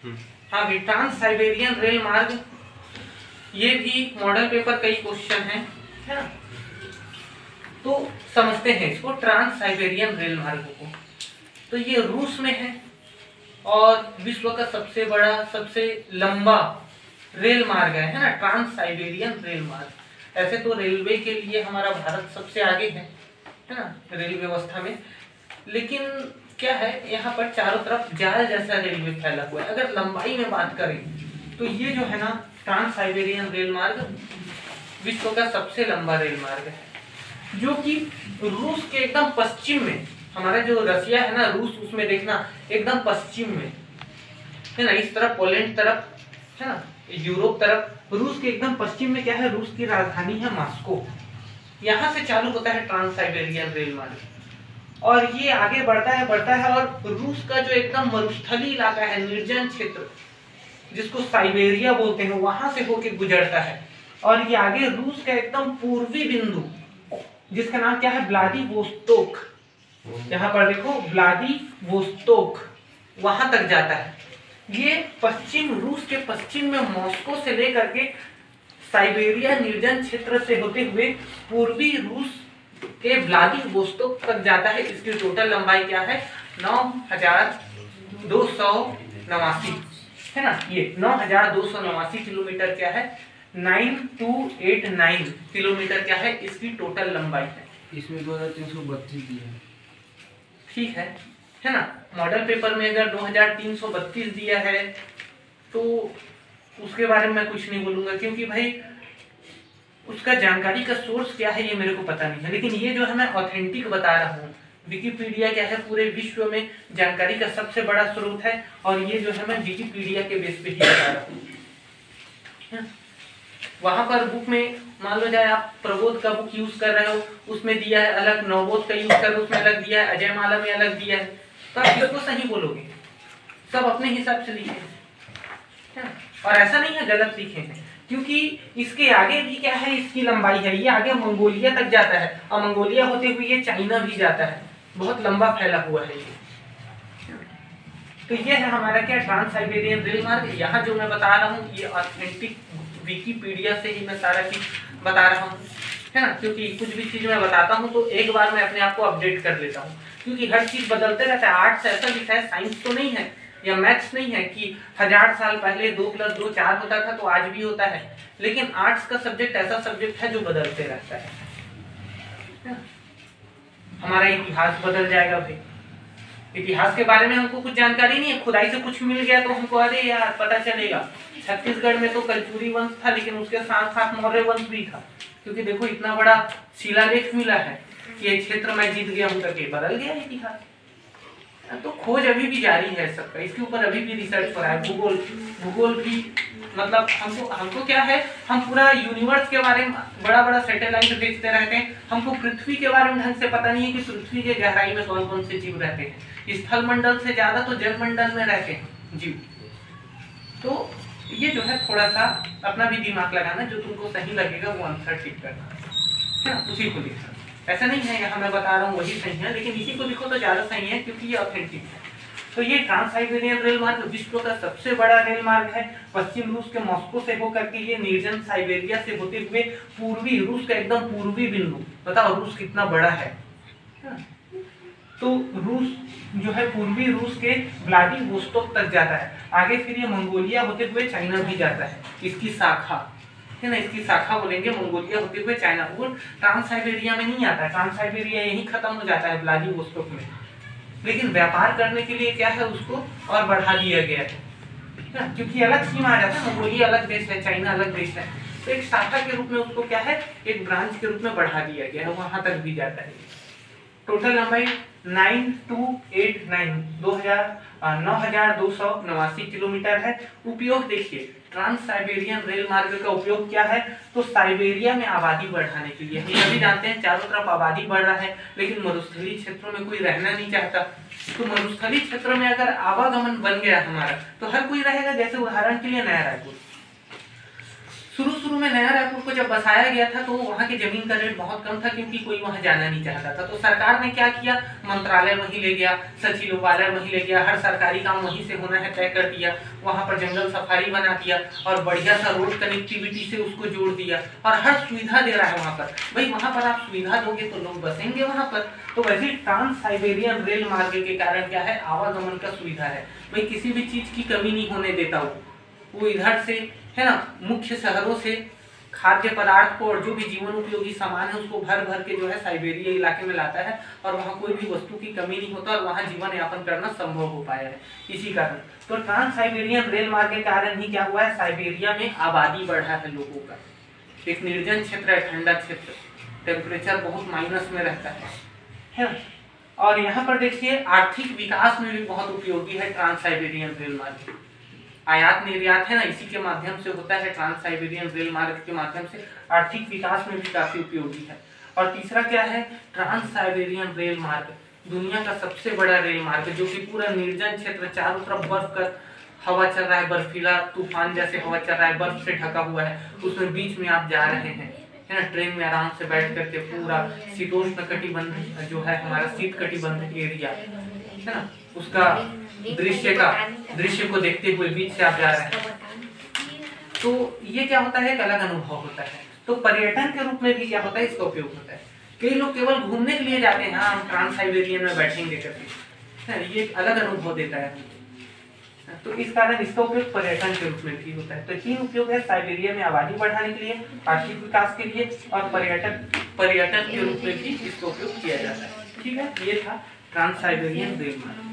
हाँ भाई, trans Siberian rail मार्ग, ये भी मॉडल पेपर कई क्वेश्चन है ना। तो समझते हैं इसको, ट्रांस साइबेरियन रेल मार्ग को। तो ये रूस में है और विश्व का सबसे बड़ा, सबसे लंबा रेल मार्ग है ना, ट्रांस साइबेरियन रेल मार्ग। ऐसे तो रेलवे के लिए हमारा भारत सबसे आगे है ना, रेल व्यवस्था में। लेकिन क्या है, यहाँ पर चारों तरफ जाल जैसा रेलवे फैला हुआ है। अगर लंबाई में बात करें तो ये जो है ना, ट्रांस साइबेरियन रेल मार्ग विश्व का सबसे लंबा रेल मार्ग है, जो कि रूस के एकदम पश्चिम में, हमारा जो रसिया है ना रूस, उसमें देखना एकदम पश्चिम में है ना, इस तरफ पोलैंड तरफ है ना, यूरोप तरफ, रूस के एकदम पश्चिम में क्या है, रूस की राजधानी है मॉस्को। यहाँ से चालू होता है ट्रांस साइबेरियन रेल मार्ग और ये आगे बढ़ता है और रूस का जो एकदम मरुस्थली इलाका है, निर्जन क्षेत्र, जिसको साइबेरिया बोलते हैं, वहां से होके गुजरता है। और ये आगे रूस का एकदम पूर्वी बिंदु, जिसका नाम क्या है, व्लादिवोस्तोक, यहाँ पर देखो व्लादिवोस्तोक, वहां तक जाता है। ये पश्चिम, रूस के पश्चिम में मॉस्को से लेकर के साइबेरिया निर्जन क्षेत्र से होते हुए पूर्वी रूस के व्लादिवोस्तोक तक जाता है। इसकी टोटल लंबाई क्या है, 9289 है ना, ये 9289 किलोमीटर क्या है, 9289 किलोमीटर क्या है, इसकी टोटल लंबाई है। इसमें 2332 दिया है, ठीक है ना। मॉडल पेपर में अगर 2332 दिया है तो उसके बारे में मैं कुछ नहीं बोलूंगा, क्योंकि भाई उसका जानकारी का सोर्स क्या है ये मेरे को पता नहीं है। लेकिन ये जो है मैं ऑथेंटिक बता रहा हूँ। विकिपीडिया क्या है, पूरे विश्व में जानकारी का सबसे बड़ा स्रोत है, और ये जो है मैं विकिपीडिया के बेस पे ही बता रहा हूँ। वहां पर बुक में मान लो जाए आप प्रबोध का बुक यूज कर रहे हो, उसमें दिया है अलग, नवबोध का यूज कर रहे हो उसमें अलग दिया है, अजय माला में अलग दिया है, तो आप किसको सही बोलोगे? सब अपने हिसाब से लिखे हैं और ऐसा नहीं है गलत लिखे हैं, क्योंकि इसके आगे भी क्या है, इसकी लंबाई है, ये आगे मंगोलिया तक जाता है और मंगोलिया होते हुए ये चाइना भी जाता है, बहुत लंबा फैला हुआ है ये। तो ये है हमारा क्या, ट्रांस साइबेरियन रेल मार्ग। यहाँ जो मैं बता रहा हूँ ये ऑथेंटिक विकिपीडिया से ही मैं सारा चीज बता रहा हूँ, है ना, क्योंकि कुछ भी चीज मैं बताता हूँ तो एक बार मैं अपने आप को अपडेट कर लेता हूँ, क्योंकि हर चीज बदलते रहता है। आर्ट्स ऐसा लिखा है, साइंस तो नहीं है या मैथ्स नहीं है कि 1000 साल पहले 2 + 2 4 होता था तो आज भी होता है। लेकिन आर्ट्स का सब्जेक्ट ऐसा सब्जेक्ट है जो बदलते रहता है। हमारा इतिहास बदल जाएगा भाई, इतिहास के बारे में हमको कुछ जानकारी नहीं है, खुदाई से कुछ मिल गया तो हमको अरे यार पता चलेगा। छत्तीसगढ़ में तो कलचुरी वंश था, लेकिन उसके साथ साथ मौर्य वंश भी था, क्योंकि देखो इतना बड़ा शिलालेख मिला है कि ये क्षेत्र मैं जीत गया हूं करके, बदल गया इतिहास। तो खोज अभी भी जारी है सबका, इसके ऊपर अभी भी रिसर्च हो रहा है। भूगोल भी, मतलब हमको क्या है, हम पूरा यूनिवर्स के बारे में बड़ा सैटेलाइट भेजते रहते हैं, हमको पृथ्वी के बारे में ढंग से पता नहीं है कि पृथ्वी के गहराई में कौन कौन से जीव रहते हैं। स्थल मंडल से ज्यादा तो जल मंडल में रहते हैं जीव। तो ये जो है थोड़ा सा अपना भी दिमाग लगाना, जो तुमको सही लगेगा वो आंसर ठीक करना है ना, उसी को लिखना। ऐसा नहीं है यहाँ मैं बता रहा हूँ वही सही है, लेकिन इसी को लिखो तो ज्यादा सही है, क्योंकि ये ऑथेंटिक है। तो ये ट्रांस साइबेरियन रेल मार्ग विश्व का सबसे बड़ा रेल मार्ग है। पश्चिम रूस के मॉस्को से होकर के ये निर्जन साइबेरिया से होते हुए पूर्वी रूस का एकदम पूर्वी बिंदु, बताओ रूस कितना बड़ा है। तो रूस जो है पूर्वी रूस के व्लादिवोस्तोक तक जाता है, आगे फिर ये मंगोलिया होते हुए चाइना भी जाता है, इसकी शाखा है ना, इसकी शाखा बोलेंगे, मंगोलिया होते हुए चाइना। वो ट्रांस साइबेरिया में नहीं आता, ट्रांस साइबेरिया यहीं खत्म हो जाता है व्लादिवोस्तोक में। लेकिन व्यापार करने के लिए क्या है, उसको और बढ़ा दिया गया है ना, क्योंकि अलग सीमा आ जाता है, मंगोलिया अलग देश है, चाइना अलग देश है, तो एक शाखा के रूप में उसको क्या है, एक ब्रांच के रूप में बढ़ा दिया गया है, वहां तक भी जाता है। टोटल लंबाई 9289 किलोमीटर है। उपयोग देखिए, ट्रांस साइबेरियन रेल मार्ग का उपयोग क्या है, तो साइबेरिया में आबादी बढ़ाने के लिए। हम सभी जानते हैं चारों तरफ आबादी बढ़ रहा है, लेकिन मरुस्थलीय क्षेत्रों में कोई रहना नहीं चाहता। तो मरुस्थलीय क्षेत्र में अगर आवागमन बन गया हमारा, तो हर कोई रहेगा। जैसे उदाहरण के लिए नया रायपुर शुरू में नया रायपुर को जब बसाया गया था तो वहाँ की जमीन का रेट बहुत कम था, क्योंकि कोई वहाँ जाना नहीं चाहता था। तो सरकार ने क्या किया, मंत्रालय वहीं ले गया, सचिवालय वहीं ले गया, हर सरकारी काम वहीं से होना है तय कर दिया, वहाँ पर जंगल सफारी बना दिया और बढ़िया सा रोड कनेक्टिविटी से उसको जोड़ दिया और हर सुविधा दे रहा है वहाँ पर। भाई वहाँ पर आप सुविधा दोगे तो लोग बसेंगे वहाँ पर। तो वैसे ट्रांस साइबेरियन रेल मार्ग के कारण क्या है, आवागमन का सुविधा है। भाई किसी भी चीज की कमी नहीं होने देता वो इधर से है ना, मुख्य शहरों से खाद्य पदार्थ को और जो भी जीवन उपयोगी सामान है उसको भर भर के जो है साइबेरिया इलाके में लाता है और वहाँ कोई भी वस्तु की कमी नहीं होता और वहाँ जीवन यापन करना संभव हो पाया है इसी कारण। तो ट्रांस साइबेरियन रेल मार्ग के कारण ही क्या हुआ है, साइबेरिया में आबादी बढ़ा है लोगों का। एक निर्जन क्षेत्र है, ठंडा क्षेत्र, टेम्परेचर बहुत माइनस में रहता है ना। और यहाँ पर देखिए आर्थिक विकास में भी बहुत उपयोगी है ट्रांस साइबेरियन रेल मार्ग। आयात निर्यात है ना, इसी के माध्यम से होता है। ट्रांस साइबेरियन रेल मार्ग के माध्यम से आर्थिक विकास में भी काफी उपयोगी है। और तीसरा क्या है, ट्रांस साइबेरियन रेल मार्ग दुनिया का सबसे बड़ा रेल मार्ग जो कि पूरा निर्जन क्षेत्र, चारों तरफ बर्फ का हवा चल रहा है, बर्फीला तूफान जैसे हवा चल रहा है, बर्फ से ढका हुआ है, उसमें बीच में आप जा रहे हैं है ना, ट्रेन में आराम से बैठ करके पूरा शीतोष्ण कटिबंध जो है हमारा शीत कटिबंध एरिया है ना, उसका दृश्य को देखते हुए बीच से आप जा रहे हैं। तो ये क्या होता है, एक अलग अनुभव होता है। तो पर्यटन के रूप में भी क्या होता है, इसका उपयोग होता है। कई लोग केवल घूमने के लिए जाते हैं, हाँ हम ट्रांस साइबेरियन में बैठेंगे करके, ये एक अलग अनुभव देता है। तो इस कारण इसका उपयोग पर्यटन के रूप में भी होता है। तो तीन उपयोग है, साइबेरिया में आबादी बढ़ाने के लिए, आर्थिक विकास के लिए और पर्यटन के रूप में भी इसका उपयोग किया जाता है। ठीक है, ये था ट्रांस साइबेरियन रेल मार्ग।